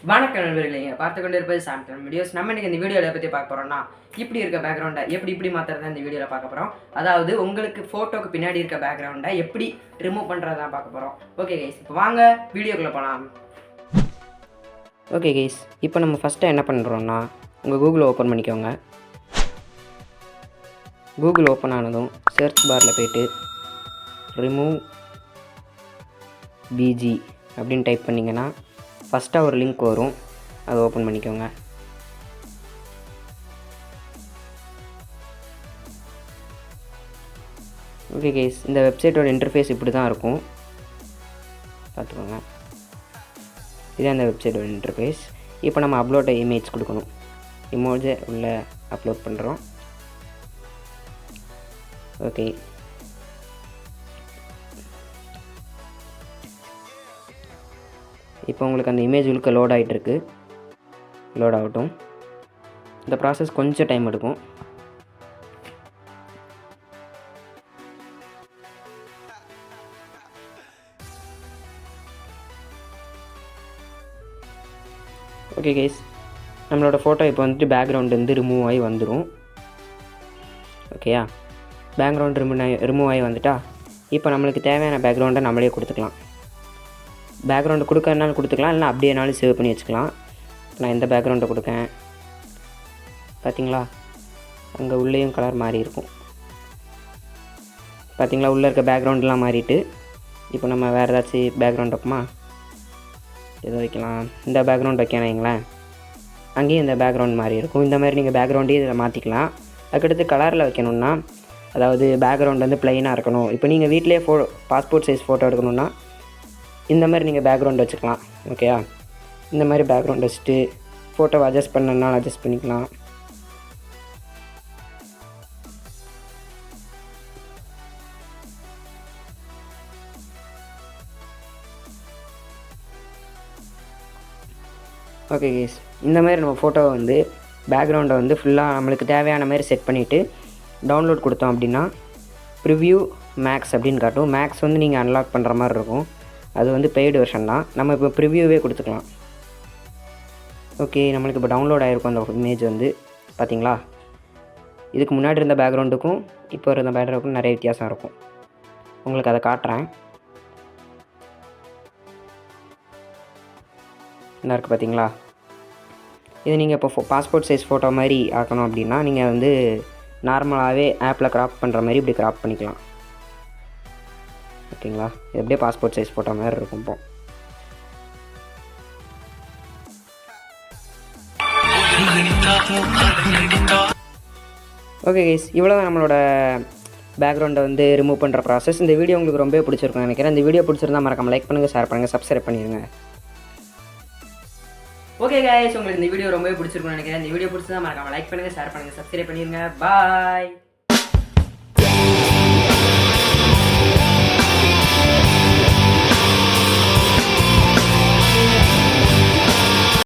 வணக்கம் நண்பர்களே, பார்த்து கொண்டு இருப்பது சாம்டன் வீடியோஸ். நம்ம இன்னைக்கு இந்த வீடியோவில் பற்றி பார்க்க போகிறோம்னா, இப்படி இருக்க பேக்ரவுண்டை எப்படி மாற்றுறதா இந்த வீடியோவில் பார்க்க போகிறோம். அதாவது உங்களுக்கு ஃபோட்டோக்கு பின்னாடி இருக்க பேக்ரவுண்டை எப்படி ரிமூவ் பண்ணுறதான் பார்க்க போகிறோம். ஓகே கைஸ், இப்போ வாங்க வீடியோக்குள்ளே போகலாம். ஓகே கைஸ், இப்போ நம்ம ஃபஸ்ட்டு என்ன பண்ணுறோன்னா, உங்கள் கூகுள் ஓப்பன் பண்ணிக்கோங்க. கூகுள் ஓப்பன் ஆனதும் சர்ச் பாரில் போய்ட்டு ரிமூவ் பிஜி அப்படின்னு டைப் பண்ணிங்கன்னா ஃபஸ்ட்டாக ஒரு லிங்க் வரும், அதை ஓப்பன் பண்ணிக்கோங்க. ஓகே கேஸ், இந்த வெப்சைட்டோட இன்டர்ஃபேஸ் இப்படி தான் இருக்கும், பார்த்துக்கோங்க. இதுதான் இந்த வெப்சைட்டோட இன்டர்ஃபேஸ். இப்போ நம்ம அப்லோட இமேஜ் கொடுக்கணும். இமேஜை உள்ளே அப்லோட் பண்ணுறோம். ஓகே, இப்போ உங்களுக்கு அந்த இமேஜ் உள்ள லோட் ஆகிட்டுருக்கு. லோட் ஆகட்டும். இந்த ப்ராசஸ் கொஞ்சம் டைம் எடுக்கும். ஓகே கைஸ், நம்மளோட ஃபோட்டோ இப்போ வந்துட்டு பேக்ரவுண்ட் வந்து ரிமூவ் ஆகி வந்துடும். ஓகேயா, பேக்ரவுண்ட் ரிமூவ் ஆகி வந்துட்டா இப்போ நம்மளுக்கு தேவையான பேக்ரவுண்டை நம்மளே கொடுத்துக்கலாம். பேக்ரவுண்டு கொடுக்கறனாலும் கொடுத்துக்கலாம், இல்லைனா அப்படியேனாலும் சேவ் பண்ணி வச்சுக்கலாம். நான் எந்த பேக்ரவுண்டை கொடுக்கேன் பார்த்தீங்களா, அங்கே உள்ளேயும் கலர் மாறி இருக்கும். பார்த்தீங்களா, உள்ளே இருக்க பேக்ரவுண்டெலாம் மாறிட்டு இப்போ நம்ம வேறு ஏதாச்சும் பேக்ரவுண்ட் வைப்போமா, எதோ வைக்கலாம். இந்த பேக்ரவுண்ட் வைக்கணும் வைங்களேன், அங்கேயும் இந்த பேக்ரவுண்ட் மாறி இருக்கும். இந்த மாதிரி நீங்கள் பேக்ரவுண்டே இதில் மாற்றிக்கலாம். அதுக்கடுத்து கலரில் வைக்கணுன்னா, அதாவது பேக்ரவுண்ட் வந்து ப்ளைனாக இருக்கணும். இப்போ நீங்கள் வீட்டிலே பாஸ்போர்ட் சைஸ் ஃபோட்டோ எடுக்கணுன்னா இந்த மாதிரி நீங்கள் பேக்ரவுண்ட் வச்சுக்கலாம். ஓகேயா, இந்த மாதிரி பேக்ரவுண்ட் வச்சுட்டு ஃபோட்டோவை அட்ஜஸ்ட் பண்ணனாலும் அட்ஜஸ்ட் பண்ணிக்கலாம். ஓகே கேஸ், இந்த மாதிரி நம்ம ஃபோட்டோவை வந்து பேக்ரவுண்டை வந்து ஃபுல்லாக நம்மளுக்கு தேவையான மாதிரி செட் பண்ணிவிட்டு டவுன்லோட் கொடுத்தோம் அப்படின்னா ப்ரிவ்யூ மேக்ஸ் அப்படின்னு காட்டும். மேக்ஸ் வந்து நீங்கள் அன்லாக் பண்ணுற மாதிரி இருக்கும். அது வந்து பெய்டு வெர்ஷன் தான். நம்ம இப்போ ப்ரிவ்யூவே கொடுத்துக்கலாம். ஓகே, நம்மளுக்கு இப்போ டவுன்லோட் ஆகிருக்கும் அந்த இமேஜ் வந்து. பார்த்தீங்களா, இதுக்கு முன்னாடி இருந்த பேக்ரவுண்டுக்கும் இப்போ இருந்த பேக்ரவுண்டுக்கும் நிறைய வித்தியாசம் இருக்கும். உங்களுக்கு அதை காட்டுறேன். என்ன இருக்குது பார்த்தீங்களா, இது நீங்கள் இப்போ பாஸ்போர்ட் சைஸ் ஃபோட்டோ மாதிரி ஆக்கணும் அப்படின்னா நீங்கள் வந்து நார்மலாகவே ஆப்பில் க்ராப் பண்ணுற மாதிரி இப்படி க்ராப் பண்ணிக்கலாம். ஓகேங்களா, இது எப்படியே பாஸ்போர்ட் சைஸ் ஃபோட்டோ மாதிரி இருக்கும். இப்போ ஓகே கைஸ், இவ்வளோ நம்மளோட பேக்ரவுண்டை வந்து ரிமூவ் பண்ணுற ப்ராசஸ். இந்த வீடியோ உங்களுக்கு ரொம்ப பிடிச்சிருக்குன்னு நினைக்கிறேன். இந்த வீடியோ பிடிச்சிருந்தா மறக்காம லைக் பண்ணுங்கள், ஷேர் பண்ணுங்கள், சப்ஸ்கிரைப் பண்ணிடுங்க. ஓகே கைஸ், உங்களுக்கு இந்த வீடியோ ரொம்ப பிடிச்சிருக்குன்னு நினைக்கிறேன். இந்த வீடியோ பிடிச்சிருந்தா மறக்காம லைக் பண்ணுங்கள், ஷேர் பண்ணுங்கள், சப்ஸ்கிரைப் பண்ணிடுங்க. பாய்.